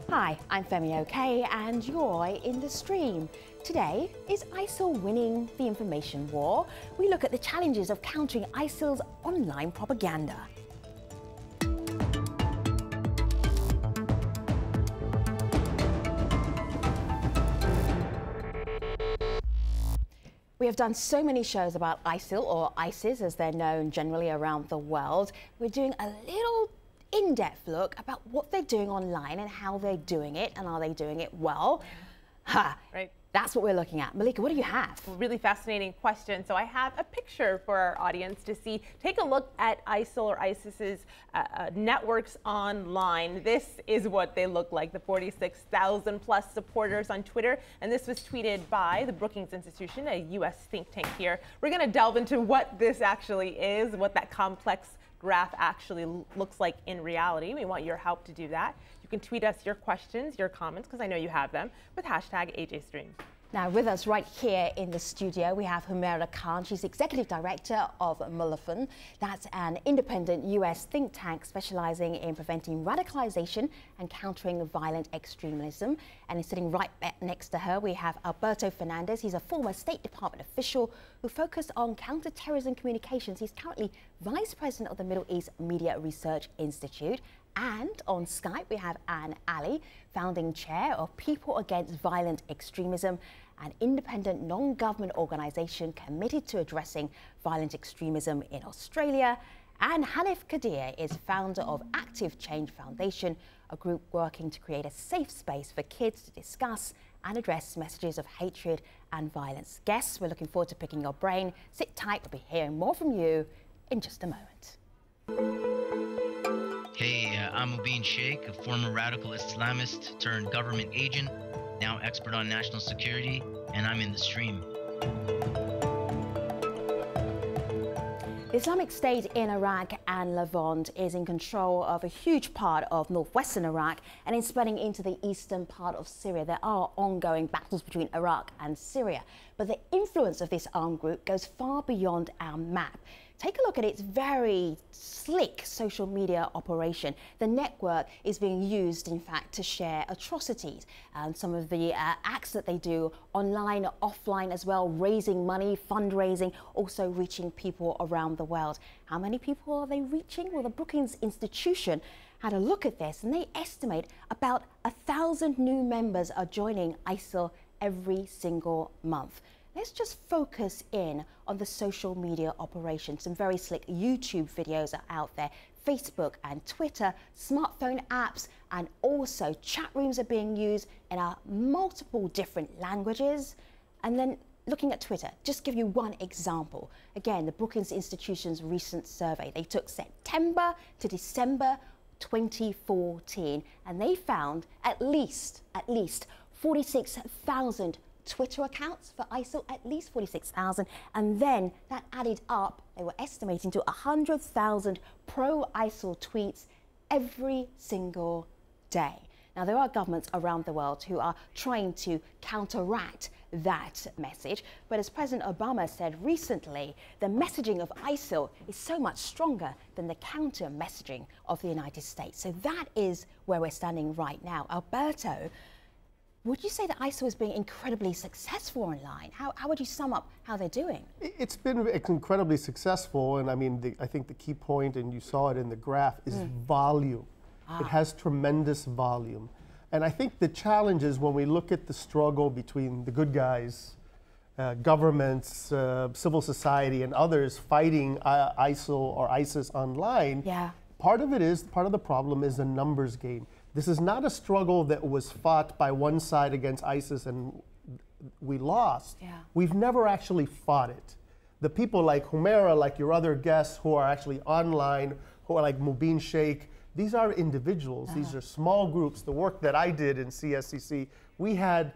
Hi, I'm Femi OK and you're in the stream. Today, is ISIL winning the information war? We look at the challenges of countering ISIL's online propaganda. We have done so many shows about ISIL, or ISIS as they're known generally around the world. We're doing a little in-depth look about what they're doing online and how they're doing it, and are they doing it well? Right. That's what we're looking at. Malika, what do you have? Really fascinating question. So I have a picture for our audience to see. Take a look at ISIL or ISIS's networks online. This is what they look like, the 46,000 plus supporters on Twitter. And this was tweeted by the Brookings Institution, a U.S. think tank here. We're going to delve into what this actually is, what that complex graph actually looks like in reality. We want your help to do that. You can tweet us your questions, your comments, because I know you have them, with hashtag AJStream. Now, with us right here in the studio, we have Humaira Khan. She's Executive Director of Mulafin. That's an independent U.S. think tank specializing in preventing radicalization and countering violent extremism. And sitting right next to her, we have Alberto Fernandez. He's a former State Department official who focused on counterterrorism communications. He's currently Vice President of the Middle East Media Research Institute. And on Skype, we have Anne Ali, founding chair of People Against Violent Extremism, an independent non-government organisation committed to addressing violent extremism in Australia. And Hanif Kadir is founder of Active Change Foundation, a group working to create a safe space for kids to discuss and address messages of hatred and violence. Guests, we're looking forward to picking your brain. Sit tight, we'll be hearing more from you in just a moment. Hey, I'm Mubin Sheikh, a former radical Islamist turned government agent, now expert on national security, and I'm in the stream. The Islamic State in Iraq and Levant is in control of a huge part of northwestern Iraq and is spreading into the eastern part of Syria. There are ongoing battles between Iraq and Syria, but the influence of this armed group goes far beyond our map. Take a look at its very slick social media operation. The network is being used, in fact, to share atrocities. And some of the acts that they do online, offline as well, raising money, fundraising, also reaching people around the world. How many people are they reaching? Well, the Brookings Institution had a look at this, and they estimate about 1,000 new members are joining ISIL every single month. Let's just focus in on the social media operation. Some very slick YouTube videos are out there, Facebook and Twitter, smartphone apps, and also chat rooms are being used in multiple different languages. And then looking at Twitter, just give you one example. Again, the Brookings Institution's recent survey, they took September to December 2014, and they found at least 46,000 Twitter accounts for ISIL, at least 46,000, and then that added up, they were estimating to 100,000 pro-ISIL tweets every single day. Now, there are governments around the world who are trying to counteract that message, but as President Obama said recently, the messaging of ISIL is so much stronger than the counter messaging of the United States. So that is where we're standing right now. Alberto, would you say that ISIL is being incredibly successful online? How would you sum up how they're doing? It's been incredibly successful, and I mean, I think the key point, and you saw it in the graph, is volume. It has tremendous volume. And I think the challenge is when we look at the struggle between the good guys, governments, civil society, and others fighting ISIL or ISIS online, part of the problem is a numbers game. This is not a struggle that was fought by one side against ISIS and we lost. We've never actually fought it. The people like Humaira, like your other guests who are actually online, who are like Mubin Sheikh, these are individuals. These are small groups. The work that I did in CSCC, we had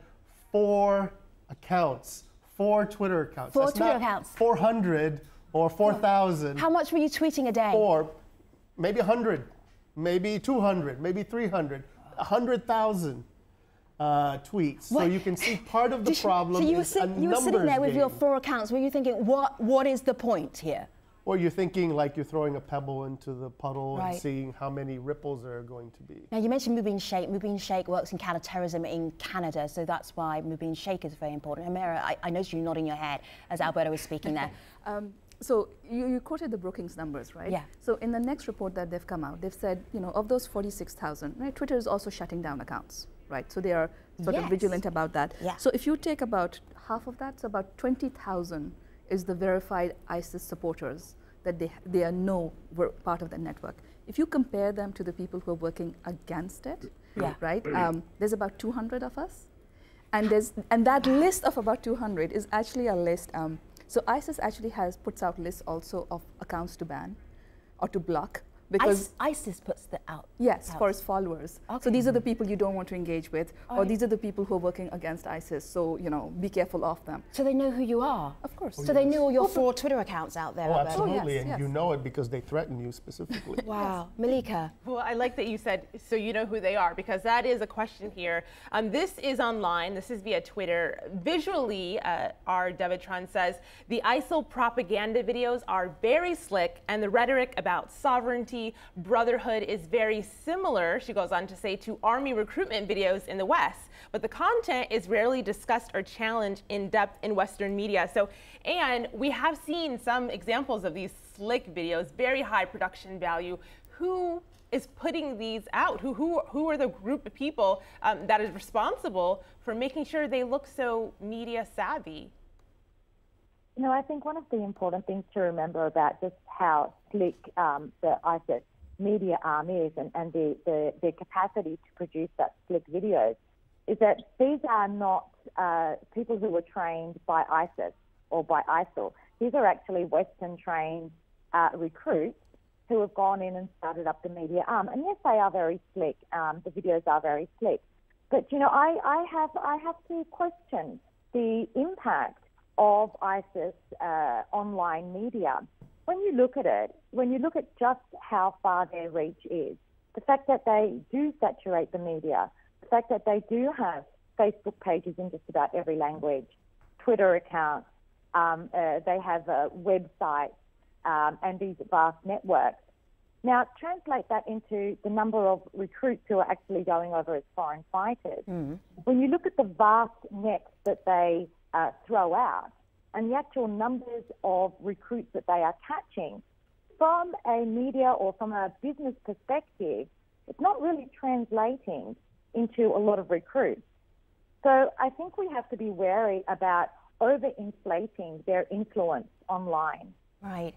4 accounts, 4 Twitter accounts. 4 Twitter accounts. 400 or 4,000. How much were you tweeting a day? Or maybe 100. Maybe 200, maybe 300, 100,000 tweets. So you can see part of the problem is a numbers you were sitting there with game. your 4 accounts. Were you thinking, what is the point here? Or you're thinking like you're throwing a pebble into the puddle Right. and seeing how many ripples there are going to be. Now, you mentioned Mubin Sheikh. Mubin Sheikh works in counterterrorism in Canada, so that's why Mubin Sheikh is very important. Amira, I noticed you nodding your head as Alberto was speaking there. So you quoted the Brookings numbers, right? Yeah. So in the next report that they've come out, they've said, you know, of those 46,000, right, Twitter is also shutting down accounts, right? So they are sort of Yes. vigilant about that. Yeah. So if you take about half of that, so about 20,000 is the verified ISIS supporters that they know were part of the network. If you compare them to the people who are working against it, Yeah. right? There's about 200 of us, and that list of about 200 is actually a list. So ISIS actually puts out lists also of accounts to ban or to block. Because ISIS puts that out. yes, for its followers. Okay. So these are the people you don't want to engage with, or Right. these are the people who are working against ISIS. So you know, be careful of them. So they know who you are. Of course. So they know all your fraud Twitter accounts out there. Oh, Alberto. absolutely, yes, and yes. you know it because they threaten you specifically. Wow, Malika. Well, I like that you said, so you know who they are, because that is a question here. This is online. This is via Twitter. Visually, our Devatron says, the ISIL propaganda videos are very slick, and the rhetoric about sovereignty, brotherhood is very similar, she goes on to say, to army recruitment videos in the West. But the content is rarely discussed or challenged in depth in Western media. So, and we have seen some examples of these slick videos, very high production value. Who is putting these out? Who are the group of people that is responsible for making sure they look so media savvy? You know, I think one of the important things to remember about just how slick the ISIS media arm is and the capacity to produce such slick videos is that these are not people who were trained by ISIS or by ISIL. These are actually Western-trained recruits who have gone in and started up the media arm. And yes, they are very slick. The videos are very slick. But, you know, I have to question the impact of ISIS online media. When you look at it, when you look at just how far their reach is, the fact that they do saturate the media, the fact that they do have Facebook pages in just about every language, Twitter accounts, they have a website, and these vast networks. Now, translate that into the number of recruits who are actually going over as foreign fighters. When you look at the vast nets that they throw out, and the actual numbers of recruits that they are catching, from a media or from a business perspective, it's not really translating into a lot of recruits. So I think we have to be wary about overinflating their influence online. Right.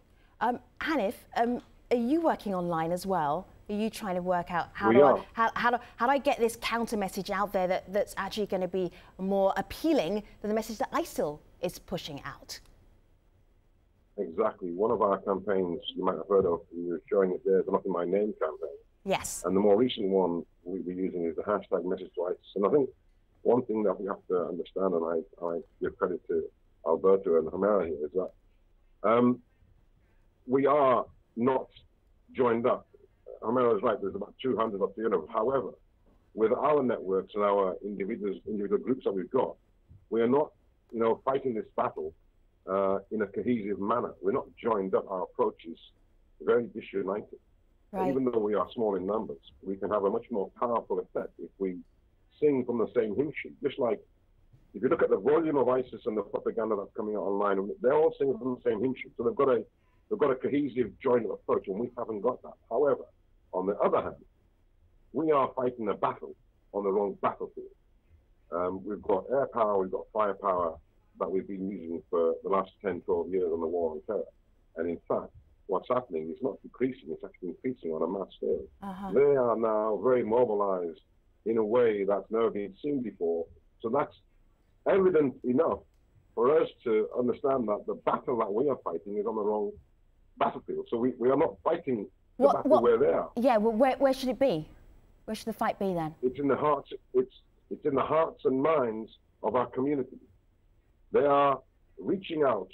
Hanif, are you working online as well? Are you trying to work out how do I get this counter message out there that's actually going to be more appealing than the message that ISIL is pushing out? Exactly. One of our campaigns you might have heard of, you're showing it there, the Not In My Name campaign. Yes. And the more recent one we're using is the hashtag message to ISIS. And I think one thing that we have to understand, and I give credit to Alberto and Hamera here, is that we are not joined up. Hamera is right, there's about 200 or 300. However, with our networks and our individual groups that we've got, we are not, you know, fighting this battle in a cohesive manner. We're not joined up. Our approach is very disunited. Right. Even though we are small in numbers, we can have a much more powerful effect if we sing from the same hymn sheet. Just like if you look at the volume of ISIS and the propaganda that's coming out online, they're all singing from the same hymn sheet. So they've got a cohesive, joined approach, and we haven't got that. However, on the other hand, we are fighting a battle on the wrong battlefield. We've got air power, we've got firepower that we've been using for the last 10, 12 years on the war on terror. And in fact, what's happening is not decreasing, it's actually increasing on a mass scale. They are now very mobilized in a way that's never been seen before. So that's evident enough for us to understand that the battle that we are fighting is on the wrong battlefield. So we are not fighting the battle where they are. Yeah, well, where should it be? Where should the fight be then? It's in the hearts. It's in the hearts and minds of our community. They are reaching out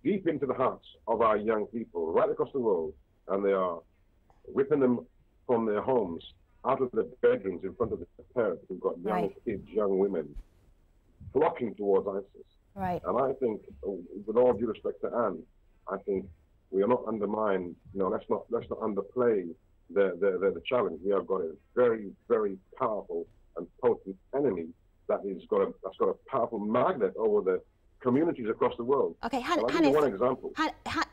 deep into the hearts of our young people right across the world, and they are ripping them from their homes, out of their bedrooms in front of their parents who've got young kids, young women, flocking towards ISIS. Right. And I think, with all due respect to Anne, I think we are not undermined. Let's not underplay the challenge. We have got a very, very powerful and potent enemy that's got a powerful magnet over the communities across the world. Okay, I'll give you one example.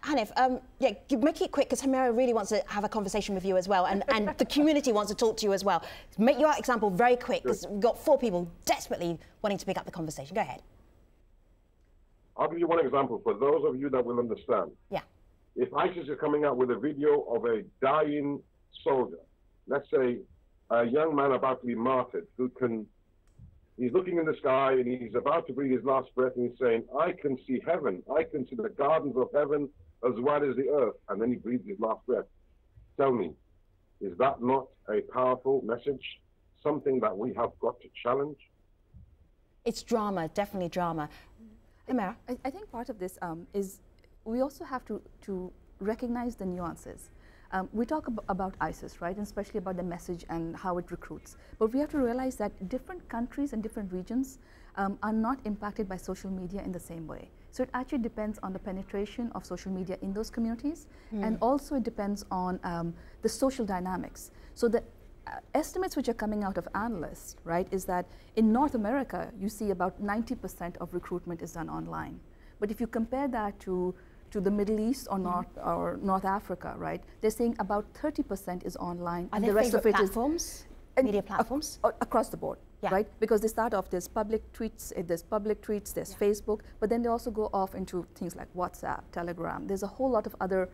Hanif, make it quick because Hamira really wants to have a conversation with you as well, and the community wants to talk to you as well. Make your example very quick because we've got 4 people desperately wanting to pick up the conversation. Go ahead. I'll give you one example for those of you that will understand. Yeah. If ISIS is coming out with a video of a dying soldier, let's say a young man about to be martyred, he's looking in the sky and he's about to breathe his last breath and he's saying, I can see heaven, I can see the gardens of heaven as wide as the earth, and then he breathes his last breath. Tell me, is that not a powerful message? Something that we have got to challenge? It's drama, definitely drama. Hamira? I think part of this is we also have to recognize the nuances. We talk about ISIS, right, and especially about the message and how it recruits. But we have to realize that different countries and different regions are not impacted by social media in the same way. So it actually depends on the penetration of social media in those communities, and also it depends on the social dynamics. So the estimates which are coming out of analysts, right, is that in North America, you see about 90% of recruitment is done online. But if you compare that to the Middle East or North Africa, right, they're saying about 30% is online. Are and there the rest of it platforms? is Media platforms? Across the board, right? Because they start off, there's public tweets, there's Facebook, but then they also go off into things like WhatsApp, Telegram. There's a whole lot of other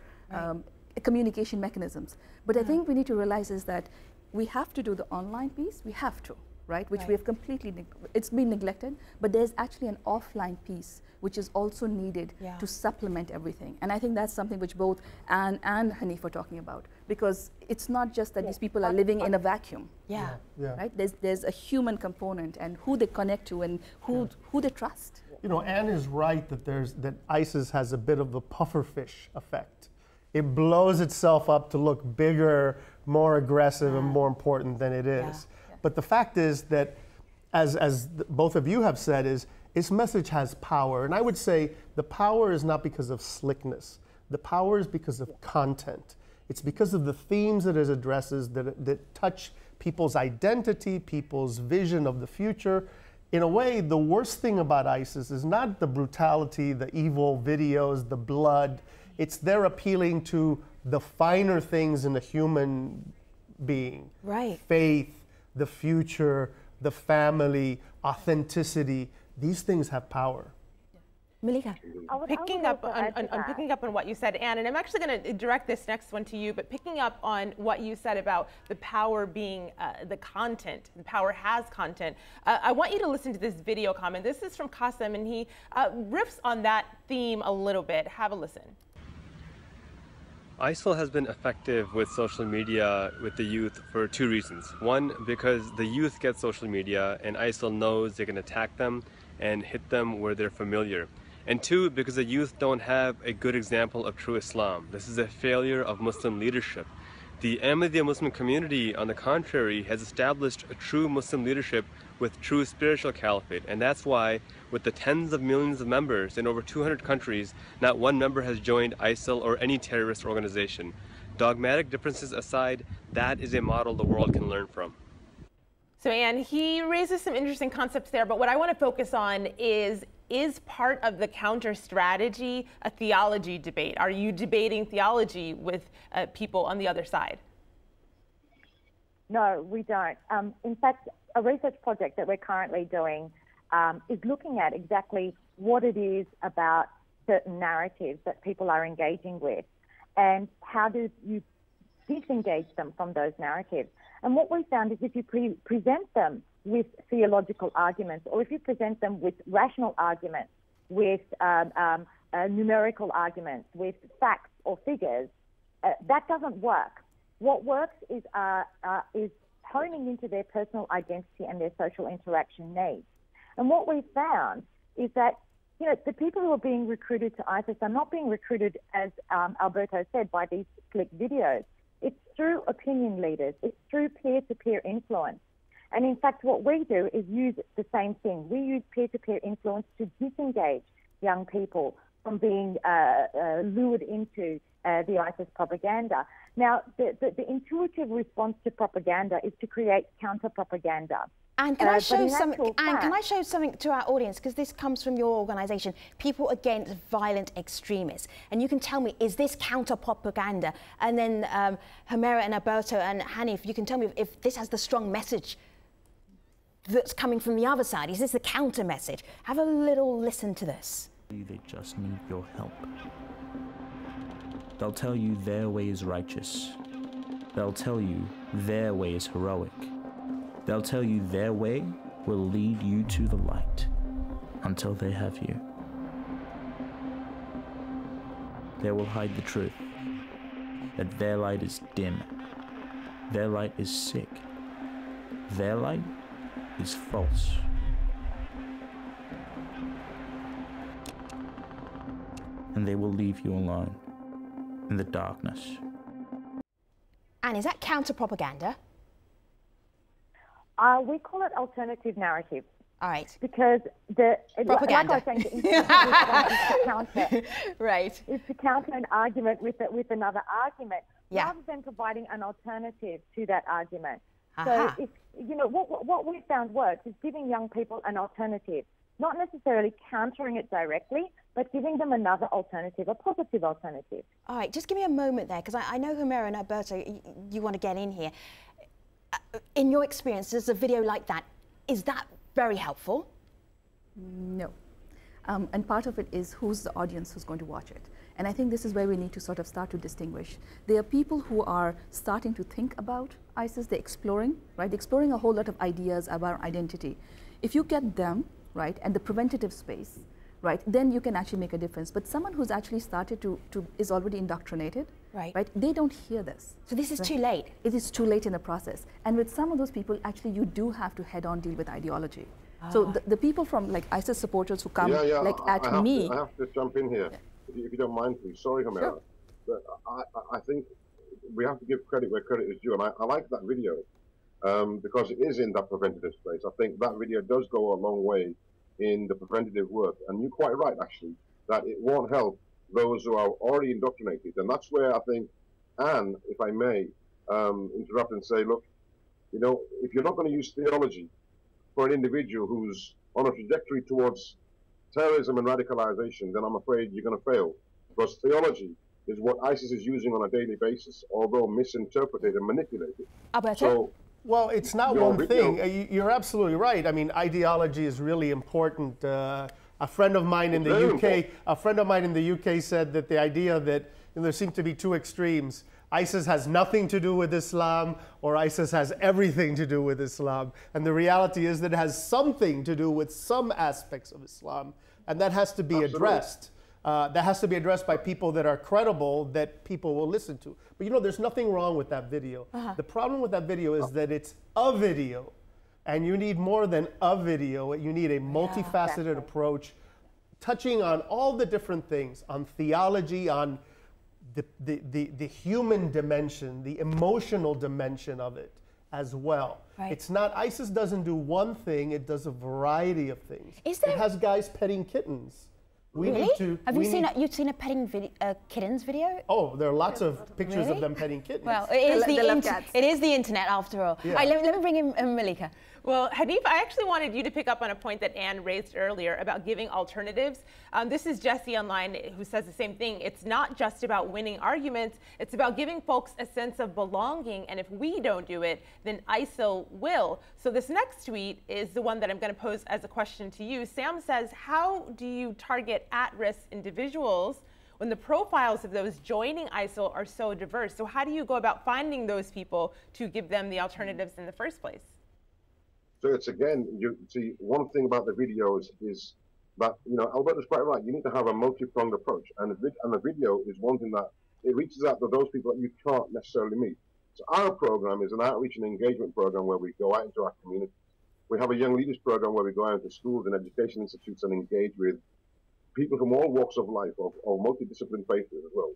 communication mechanisms. But I think we need to realize is that we have to do the online piece, we have to, right? Which we have completely, it's been neglected, but there's actually an offline piece which is also needed to supplement everything. And I think that's something which both Anne and Hanif are talking about, because it's not just that these people are living in a vacuum, right? There's a human component and who they connect to and who they trust. You know, Anne is right that ISIS has a bit of the pufferfish effect. It blows itself up to look bigger, more aggressive, and more important than it is. But the fact is that, as both of you have said, is its message has power. And I would say the power is not because of slickness. The power is because of content. It's because of the themes that it addresses that touch people's identity, people's vision of the future. In a way, the worst thing about ISIS is not the brutality, the evil videos, the blood. It's they're appealing to the finer things in a human being. Right. Faith, the future, the family, authenticity. These things have power. Malika. Picking up on what you said, Anne, and I'm actually going to direct this next one to you, but picking up on what you said about the power being the content, the power has content. I want you to listen to this video comment. This is from Qasim, and he riffs on that theme a little bit. Have a listen. ISIL has been effective with social media with the youth for 2 reasons. One, because the youth get social media and ISIL knows they can attack them and hit them where they're familiar. And 2, because the youth don't have a good example of true Islam. This is a failure of Muslim leadership. The Ahmadiyya Muslim community, on the contrary, has established a true Muslim leadership with true spiritual caliphate. And that's why, with the tens of millions of members in over 200 countries, not one member has joined ISIL or any terrorist organization. Dogmatic differences aside, that is a model the world can learn from. So, Anne, he raises some interesting concepts there, but what I want to focus on is part of the counter strategy a theology debate? Are you debating theology with people on the other side? No, we don't. In fact, a research project that we're currently doing is looking at exactly what it is about certain narratives that people are engaging with and how do you disengage them from those narratives. And what we found is if you present them with theological arguments, or if you present them with rational arguments, with numerical arguments, with facts or figures, that doesn't work. What works is honing into their personal identity and their social interaction needs. And what we found is that, you know, the people who are being recruited to ISIS are not being recruited, as Alberto said, by these slick videos. It's through opinion leaders. It's through peer-to-peer influence. And in fact, what we do is use the same thing. We use peer-to-peer influence to disengage young people from being lured into the ISIS propaganda. Now, the intuitive response to propaganda is to create counter-propaganda. And can I show something? And can I show something to our audience? Because this comes from your organisation, People Against Violent Extremists. And you can tell me, is this counter-propaganda? And then Humera and Alberto and Hanif, you can tell me if this has the strong message that's coming from the other side. Is this the counter message? Have a little listen to this. They just need your help. They'll tell you their way is righteous. They'll tell you their way is heroic. They'll tell you their way will lead you to the light until they have you. They will hide the truth, that their light is dim. Their light is sick. Their light is false. And they will leave you alone in the darkness. And is that counter-propaganda? We call it alternative narrative. All right. Because propaganda. Like I was saying, the intuitive response is to counter. Right. Is to counter an argument with another argument, yeah, rather than providing an alternative to that argument. Aha. So, if, what we found works is giving young people an alternative, not necessarily countering it directly, but giving them another alternative, a positive alternative. All right, just give me a moment there, because I know Humera and Alberto, you want to get in here. In your experience, does a video like that, is that very helpful? No. And part of it is who's the audience who's going to watch it. And I think this is where we need to sort of start to distinguish. There are people who are starting to think about ISIS, they're exploring, right? They're exploring a whole lot of ideas about identity. If you get them, right, and the preventative space, right, then you can actually make a difference. But someone who's actually started is already indoctrinated, right, they don't hear this. So this is too late. It is too late in the process. And with some of those people, actually, you do have to head-on deal with ideology. So the people from like ISIS supporters who come like I have to jump in here, if you don't mind, please. Sorry, Humera. Sure. But I think we have to give credit where credit is due, and I like that video because it is in that preventative space. I think that video does go a long way in the preventative work, and you're quite right, actually, that it won't help those who are already indoctrinated, and that's where I think, Anne, if I may, interrupt and say, look, if you're not going to use theology for an individual who's on a trajectory towards terrorism and radicalization, then I'm afraid you're going to fail, because theology is what ISIS is using on a daily basis, although misinterpreted and manipulated. Alberto? Well, it's not one thing. You're absolutely right. I mean, ideology is really important. A friend of mine in the UK, said that the idea that there seem to be two extremes. ISIS has nothing to do with Islam, or ISIS has everything to do with Islam. And the reality is that it has something to do with some aspects of Islam, and that has to be addressed. That has to be addressed by people that are credible, that people will listen to. But there's nothing wrong with that video. The problem with that video is that it's a video, and you need more than a video. You need a multifaceted approach, touching on all the different things, on theology, on the human dimension, the emotional dimension of it as well. Right. It's not, ISIS doesn't do one thing, it does a variety of things. It has guys petting kittens. Really? You've seen a petting kittens video? Oh, there are lots of pictures of them petting kittens. Well, it is the internet after all. Yeah. All right, let me bring in Malika. Well, Hanif, I actually wanted you to pick up on a point that Anne raised earlier about giving alternatives. This is Jesse online who says the same thing. It's not just about winning arguments. It's about giving folks a sense of belonging. And if we don't do it, then ISIL will. So this next tweet is the one that I'm going to pose as a question to you. Sam says, how do you target at-risk individuals when the profiles of those joining ISIL are so diverse? So how do you go about finding those people to give them the alternatives in the first place? So it's again, you see, one thing about the videos is that, Alberto's quite right. You need to have a multi-pronged approach. And the video is one thing that it reaches out to those people that you can't necessarily meet. So our program is an outreach and engagement program where we go out into our communities. We have a young leaders program where we go out into schools and education institutes and engage with people from all walks of life, of multidisciplinary faiths as well.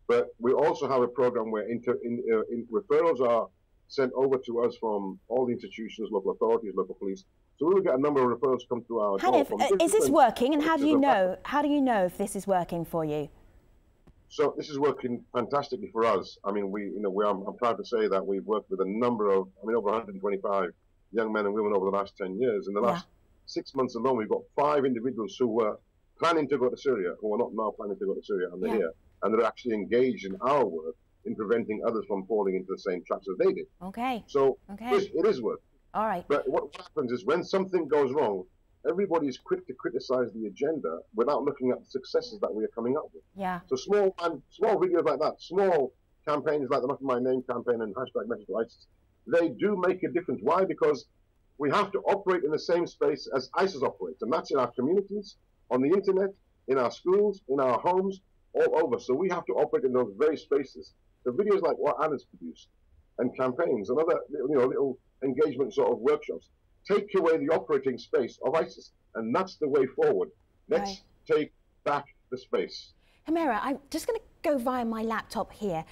But we also have a program where referrals are sent over to us from all the institutions, local authorities, local police, So we will get a number of referrals come through our door. Hanif, is this working, and how do you know? How do you know if this is working for you? So this is working fantastically for us. I mean, I'm proud to say that we've worked with a number of, over 125 young men and women over the last 10 years. In the last 6 months alone, we've got 5 individuals who were planning to go to Syria, who are not now planning to go to Syria, and they're here. And they're actually engaged in our work in preventing others from falling into the same traps as they did. Okay. So it is work. All right. But what happens is when something goes wrong, everybody's quick to criticize the agenda without looking at the successes that we are coming up with. Yeah. So small videos like that, small campaigns like the Not My Name campaign and hashtag Message to ISIS, they do make a difference. Why? Because we have to operate in the same space as ISIS operates, and that's in our communities, on the internet, in our schools, in our homes, all over. So we have to operate in those very spaces. So videos like what Anna's produced, and campaigns and other little engagement sort of workshops take away the operating space of ISIS, and that's the way forward. Let's take back the space. Humera, I'm just going to go via my laptop here.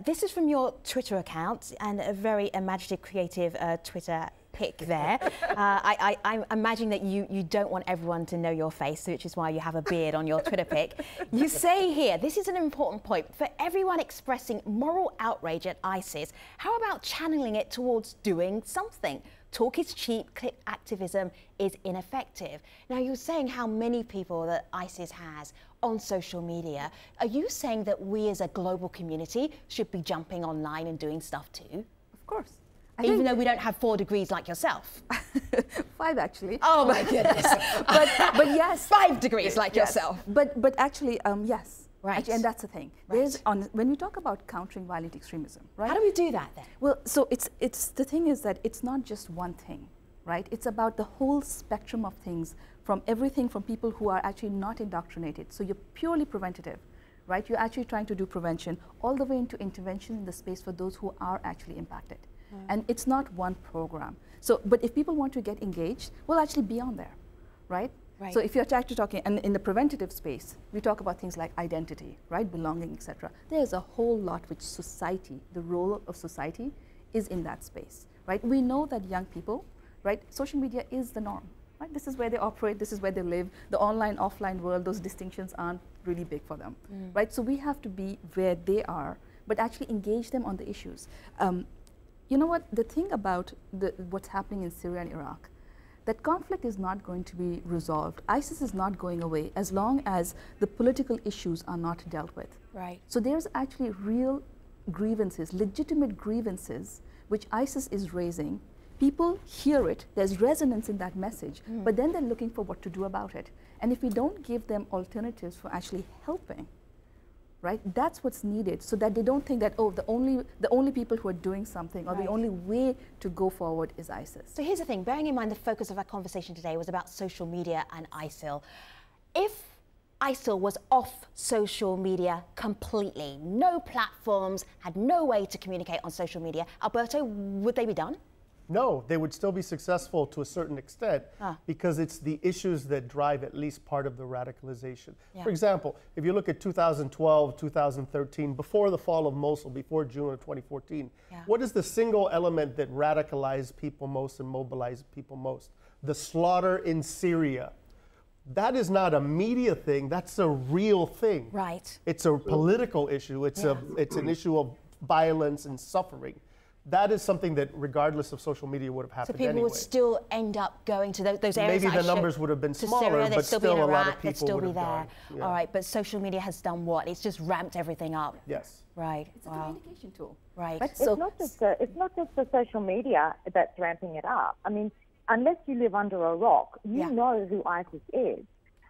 This is from your Twitter account, and a very imaginative, creative Twitter pic there. I'm imagining that you don't want everyone to know your face, which is why you have a beard on your Twitter pic. You say here, this is an important point, for everyone expressing moral outrage at ISIS, how about channeling it towards doing something? Talk is cheap, clip activism is ineffective. Now, you're saying how many people that ISIS has on social media. Are you saying that we as a global community should be jumping online and doing stuff too? Of course. Even though we don't have 4 degrees like yourself. 5 actually. Oh my goodness. but yes. 5 degrees like yourself. But actually, yes. Right. Actually, and that's the thing. There's when we talk about countering violent extremism, right? How do we do that then? Well, so it's the thing is that it's not just one thing, right? It's about the whole spectrum of things, from everything from people who are actually not indoctrinated. So you're purely preventative, right? You're actually trying to do prevention, all the way into intervention in the space for those who are actually impacted. And it's not one program. So, but if people want to get engaged, we'll actually be on there, right? So if you're actually talking, and in the preventative space, we talk about things like identity, right, belonging, etc. There's a whole lot which society, the role of society, is in that space, right? We know that young people, right, social media is the norm, right? This is where they operate, this is where they live. The online, offline world, those distinctions aren't really big for them, right? So we have to be where they are, but actually engage them on the issues. You know what, the thing about what's happening in Syria and Iraq, that conflict is not going to be resolved. ISIS is not going away as long as the political issues are not dealt with. Right. So there's actually real grievances, legitimate grievances, which ISIS is raising. People hear it, there's resonance in that message, but then they're looking for what to do about it. And if we don't give them alternatives for actually helping, right, that's what's needed, so that they don't think that, oh, the only people who are doing something, or the only way to go forward is ISIS. So here's the thing, bearing in mind the focus of our conversation today was about social media and ISIL. If ISIL was off social media completely, no platforms, had no way to communicate on social media, Alberto, would they be done? No, they would still be successful to a certain extent because it's the issues that drive at least part of the radicalization. For example, if you look at 2012, 2013, before the fall of Mosul, before June of 2014, what is the single element that radicalized people most and mobilized people most? The slaughter in Syria. That is not a media thing, that's a real thing. Right. It's a political issue, it's an issue of violence and suffering. That is something that, regardless of social media, would have happened anyway. So people would still end up going to those areas. Maybe the numbers would have been smaller, Syria, but still a lot of people still would be have there. gone. All right, but social media has done what? It's just ramped everything up. Yes. Right. It's a communication tool. Right. It's not just the social media that's ramping it up. I mean, unless you live under a rock, you know who ISIS is.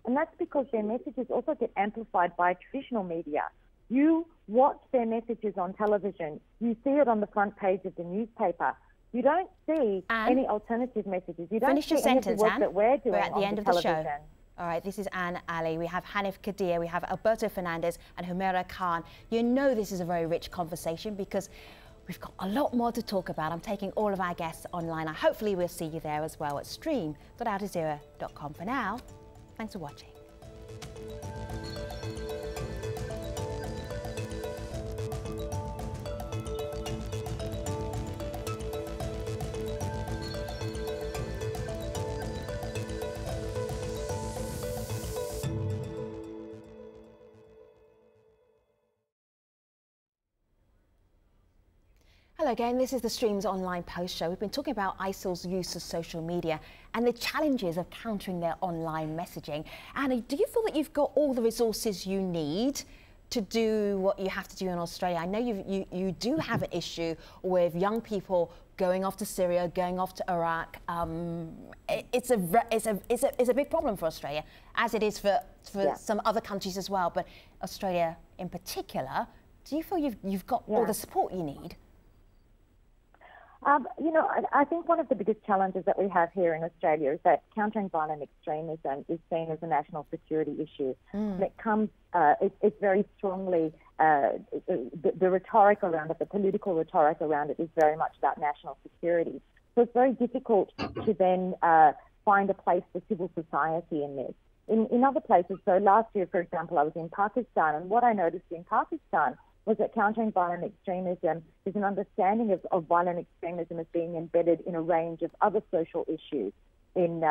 And that's because their messages also get amplified by traditional media. You watch their messages on television. You see it on the front page of the newspaper. You don't see any alternative messages. You don't finish your see any sentence, of the work Anne. that we're doing We're at the end of the show. television. All right, this is Anne Ali. We have Hanif Kadir, we have Alberto Fernandez and Humera Khan. You know this is a very rich conversation because we've got a lot more to talk about. I'm taking all of our guests online. Hopefully we'll see you there as well at stream.aljazeera.com. For now, thanks for watching. Hello again, this is the Streams Online Post Show. We've been talking about ISIL's use of social media and the challenges of countering their online messaging. Annie, do you feel that you've got all the resources you need to do what you have to do in Australia? I know you do have an issue with young people going off to Syria, going off to Iraq. It's a big problem for Australia, as it is for some other countries as well. But Australia in particular, do you feel you've got all the support you need? You know, I think one of the biggest challenges that we have here in Australia is that countering violent extremism is seen as a national security issue. And it comes, it's very strongly, the rhetoric around it, the political rhetoric around it is very much about national security. So it's very difficult to then find a place for civil society in this. In other places, so last year, for example, I was in Pakistan, and what I noticed in Pakistan was that countering violent extremism is an understanding of violent extremism as being embedded in a range of other social issues, in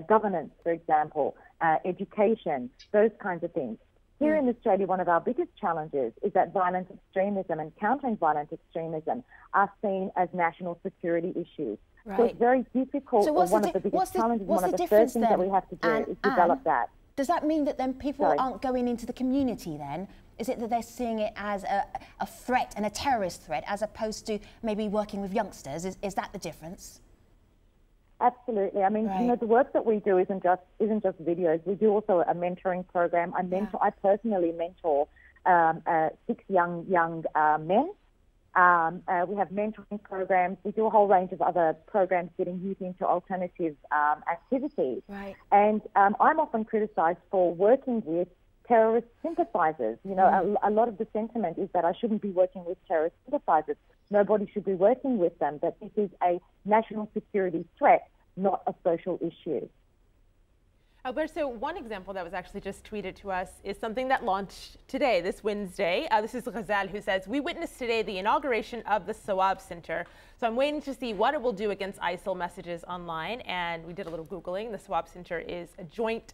governance, for example, education, those kinds of things. Here in Australia, one of our biggest challenges is that violent extremism and countering violent extremism are seen as national security issues. Right. So it's very difficult, so one of the biggest challenges, one of the first things that we have to do is develop that. Does that mean that then people aren't going into the community then? Is it that they're seeing it as a threat and a terrorist threat as opposed to maybe working with youngsters? Is that the difference? Absolutely. I mean, you know, the work that we do isn't just videos. We do also a mentoring program. I personally mentor 6 young men. We have mentoring programs. We do a whole range of other programs getting youth into alternative activities. Right. And I'm often criticised for working with terrorist sympathisers. You know, a lot of the sentiment is that I shouldn't be working with terrorist sympathisers. Nobody should be working with them, that this is a national security threat, not a social issue. Alberto, one example that was actually just tweeted to us is something that launched today, this Wednesday. This is Ghazal, who says, "We witnessed today the inauguration of the Sawab Center. So I'm waiting to see what it will do against ISIL messages online." And we did a little Googling. The Sawab Center is a joint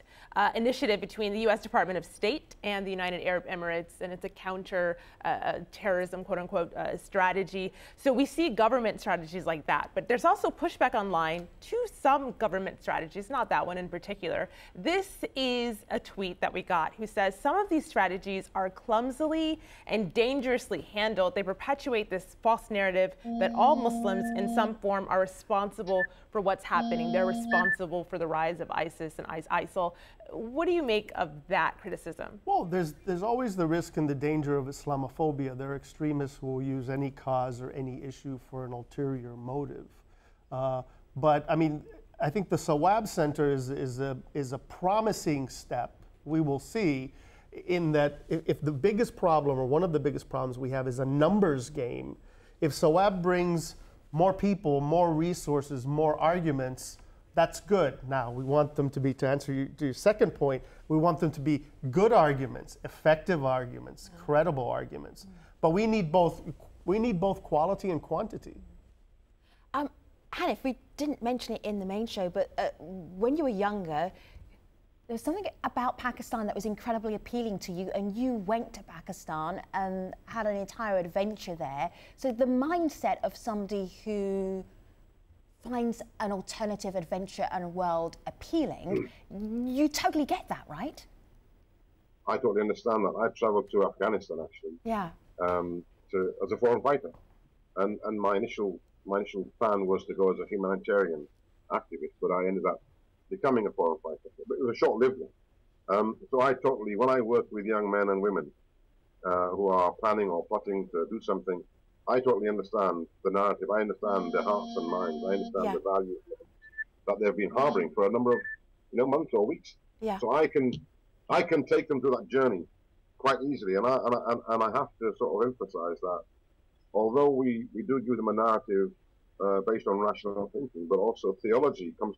initiative between the U.S. Department of State and the United Arab Emirates, and it's a counter terrorism, quote unquote, strategy. So we see government strategies like that, but there's also pushback online to some government strategies, not that one in particular. This is a tweet that we got who says some of these strategies are clumsily and dangerously handled. They perpetuate this false narrative that all Muslims in some form are responsible for what's happening. They're responsible for the rise of ISIS and ISIL. What do you make of that criticism? Well, there's always the risk and the danger of Islamophobia. There are extremists who will use any cause or any issue for an ulterior motive. But I mean, I think the Sawab Center is a promising step. We will see, in that if the biggest problem, or one of the biggest problems we have, is a numbers game, if Sawab brings more people, more resources, more arguments, that's good. Now, we want them to be, to answer your second point, we want them to be good arguments, effective arguments, credible arguments. But we need both quality and quantity. Hanif, we didn't mention it in the main show, but when you were younger, there was something about Pakistan that was incredibly appealing to you, and you went to Pakistan and had an entire adventure there. So the mindset of somebody who finds an alternative adventure and world appealing, you totally get that, right? I totally understand that. I travelled to Afghanistan, actually. Yeah. As a foreign fighter, and my initial plan was to go as a humanitarian activist, but I ended up becoming a foreign fighter. But it was a short-lived one. So when I work with young men and women who are planning or plotting to do something, I totally understand the narrative. I understand their hearts and minds. I understand the values that they've been harboring for a number of months or weeks. Yeah. So I can take them through that journey quite easily, and I have to sort of emphasize that. Although we do give them a narrative based on rational thinking, but also theology comes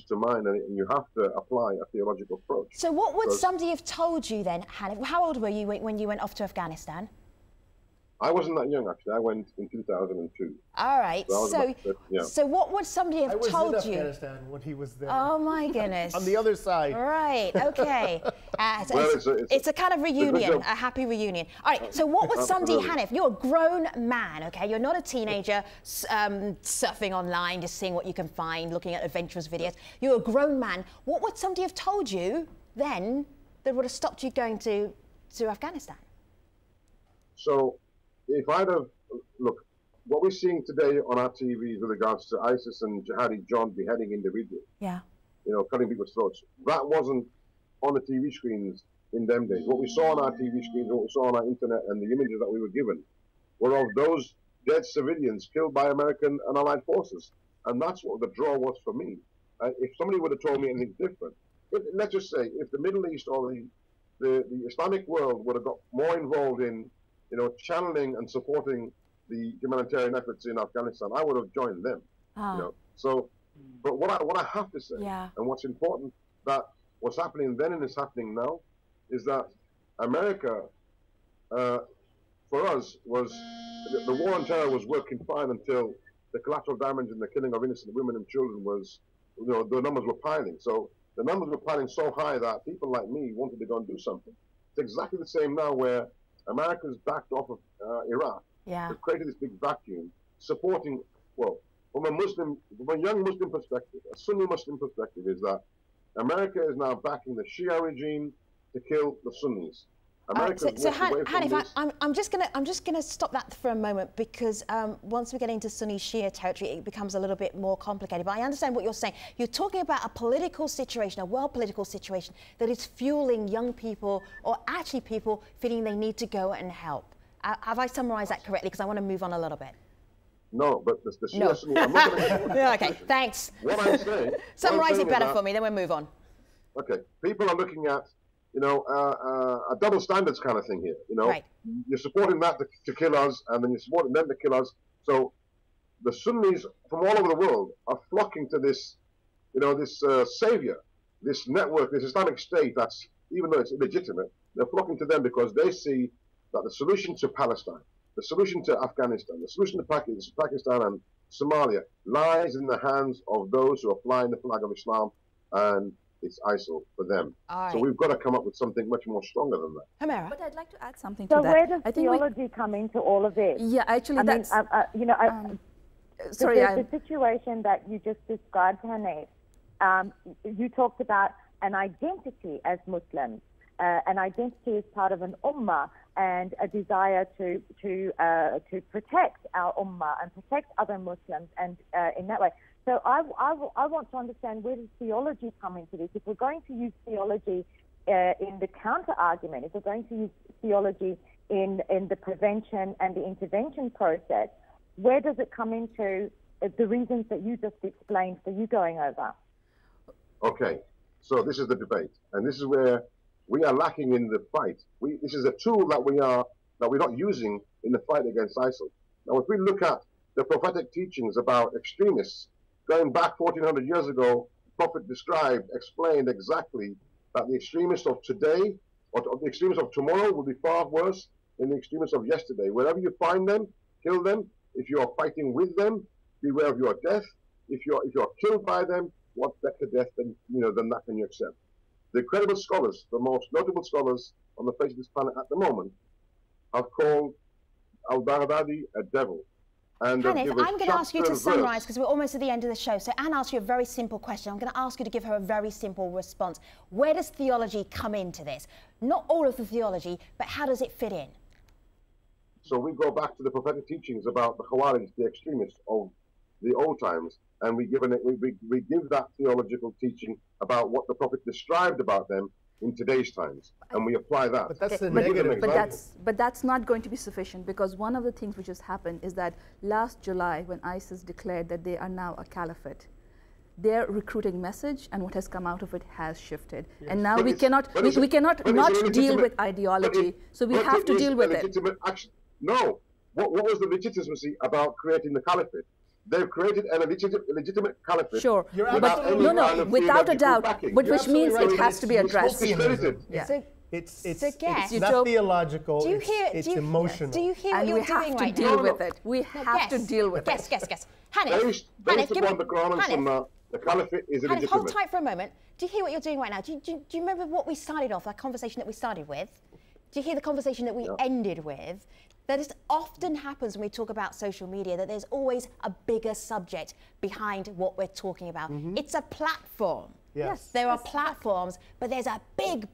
to mind, and you have to apply a theological approach. So what would somebody have told you then, Hanif? How old were you when you went off to Afghanistan? I wasn't that young, actually. I went in 2002. All right. So what would somebody have told you? I was in Afghanistan when he was there. Oh my goodness. On the other side. Right. Okay. It's a kind of reunion, a happy reunion. All right. So what would somebody, Hanif? You're a grown man. Okay. You're not a teenager surfing online, just seeing what you can find, looking at adventurous videos. You're a grown man. What would somebody have told you then that would have stopped you going to Afghanistan? So, if I'd have, look, what we're seeing today on our TVs with regards to ISIS and Jihadi John beheading individuals, cutting people's throats, that wasn't on the TV screens in them days. What we saw on our TV screens, what we saw on our internet, and the images that we were given were of those dead civilians killed by American and Allied forces. And that's what the draw was for me. If somebody would have told me anything different, let's just say, if the Middle East or the Islamic world would have got more involved in channeling and supporting the humanitarian efforts in Afghanistan, I would have joined them. So, but what I have to say, and what's important, that what's happening then and is happening now, is that America, for us, was the war on terror was working fine until the collateral damage and the killing of innocent women and children was, the numbers were piling. So the numbers were piling so high that people like me wanted to go and do something. It's exactly the same now, where America's backed off of Iraq. They've created this big vacuum, supporting, well, from a young Muslim perspective, a Sunni Muslim perspective, is that America is now backing the Shia regime to kill the Sunnis. So Hanif, I'm just gonna stop that for a moment, because once we get into Sunni Shia territory, it becomes a little bit more complicated. But I understand what you're saying. You're talking about a political situation, a world political situation that is fueling young people, or actually people feeling they need to go and help. Have I summarised that correctly? Because I want to move on a little bit. No, but the Shia Sunni. I'm not gonna okay, thanks. What I'm saying. Summarise it better for me, then we'll move on. Okay, people are looking at a double standards kind of thing here. Right. You're supporting that to kill us, and then you're supporting them to kill us. So the Sunnis from all over the world are flocking to this, this savior, this network, this Islamic State. That's, even though it's illegitimate, they're flocking to them because they see that the solution to Palestine, the solution to Afghanistan, the solution to Pakistan and Somalia lies in the hands of those who are flying the flag of Islam, and it's ISIL for them. So we've got to come up with something much more stronger than that. Humera. But I'd like to add something to that. So where does theology come into all of this? Yeah, actually, the situation that you just described, Hanif, you talked about an identity as Muslims, an identity as part of an ummah, and a desire to protect our ummah and protect other Muslims, and in that way. So I want to understand, where does theology come into this? If we're going to use theology in the counter-argument, if we're going to use theology in the prevention and the intervention process, where does it come into the reasons that you just explained for you going over? Okay, so this is the debate, and this is where we are lacking in the fight. This is a tool that we're not using in the fight against ISIL. Now, if we look at the prophetic teachings about extremists, going back 1400 years ago, the Prophet explained exactly that the extremists of today, or the extremists of tomorrow, will be far worse than the extremists of yesterday. Wherever you find them, kill them. If you are fighting with them, beware of your death. If you are killed by them, what better death than that can you accept? The credible scholars, the most notable scholars on the face of this planet at the moment, have called al-Baghdadi a devil. And Hanif, I'm going to ask you to summarise, because we're almost at the end of the show. So Anne asked you a very simple question. I'm going to ask you to give her a very simple response. Where does theology come into this? Not all of the theology, but how does it fit in? So we go back to the prophetic teachings about the Khawarij, the extremists of the old times, and we give that theological teaching about what the Prophet described about them in today's times, and we apply that. But that's the negative. But that's not going to be sufficient, because one of the things which has happened is that last July, when ISIS declared that they are now a caliphate, their recruiting message and what has come out of it has shifted. Yes. And now we cannot not deal with ideology, so we have to deal with it. No. What was the legitimacy about creating the caliphate? They've created a legitimate caliphate. Sure, but without a doubt, but which means it has to be addressed. So It's guess. not theological. Do you hear? It's emotional. Do you hear what And you're we have doing to right deal now? with it. We have to deal with it. Guess. Hanif, Based give me. upon the Quran and Sunnah, the caliphate is Hanif, hold illegitimate. tight for a moment. Do you hear what you're doing right now? Do you remember what we started off, that conversation that we started with? Do you hear the conversation that we ended with? That it often happens when we talk about social media, that there's always a bigger subject behind what we're talking about. It's a platform. Yes. There are platforms, but there's a big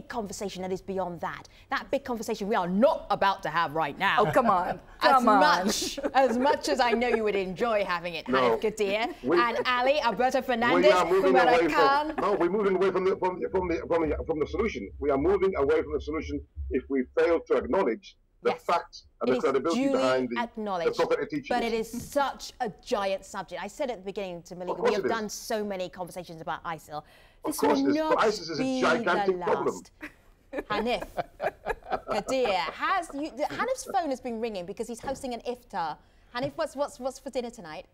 conversation that is beyond that. That big conversation we are not about to have right now. Oh, come on. As much as I know you would enjoy having it, Hanif Kadir and Ali, Alberto Fernandez, Kumara Khan. We're moving away from the solution. We are moving away from the solution if we fail to acknowledge the facts and the credibility behind the prophetic teachings. But it is such a giant subject. I said at the beginning to Malika, we have done so many conversations about ISIL. This will not ISIS is be a gigantic the problem. last. Hanif Kadir, Hanif's phone has been ringing because he's hosting an iftar. Hanif, what's for dinner tonight?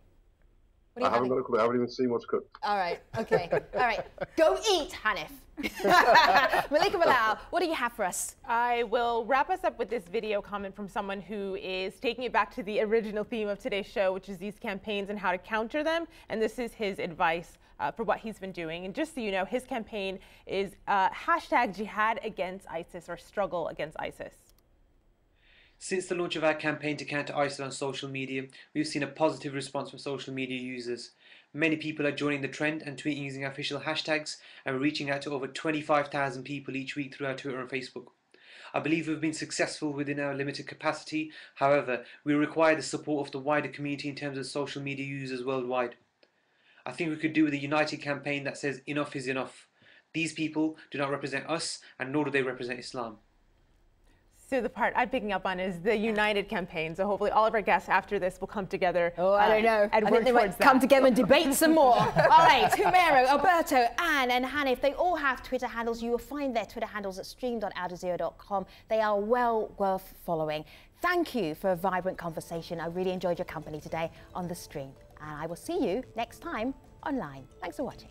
What are you I haven't got a clue. I haven't even seen what's cooked. All right, okay. All right, go eat, Hanif. Malika Bilal, what do you have for us? I will wrap us up with this video comment from someone who is taking it back to the original theme of today's show, which is these campaigns and how to counter them. And this is his advice for what he's been doing. And just so you know, his campaign is hashtag jihad against ISIS, or struggle against ISIS. Since the launch of our campaign to counter ISIL on social media, we've seen a positive response from social media users. Many people are joining the trend and tweeting using official hashtags, and we're reaching out to over 25,000 people each week through our Twitter and Facebook. I believe we've been successful within our limited capacity. However, we require the support of the wider community in terms of social media users worldwide. I think we could do with a united campaign that says enough is enough. These people do not represent us, and nor do they represent Islam. So the part I'm picking up on is the united campaign. So hopefully all of our guests after this will come together. Oh, I don't know. And I work think they might towards that. come together and debate some more. All right, Humero, Alberto, Anne, and Hanif, they all have Twitter handles. You will find their Twitter handles at stream.aljazeera.com. They are well worth following. Thank you for a vibrant conversation. I really enjoyed your company today on the stream. And I will see you next time online. Thanks for watching.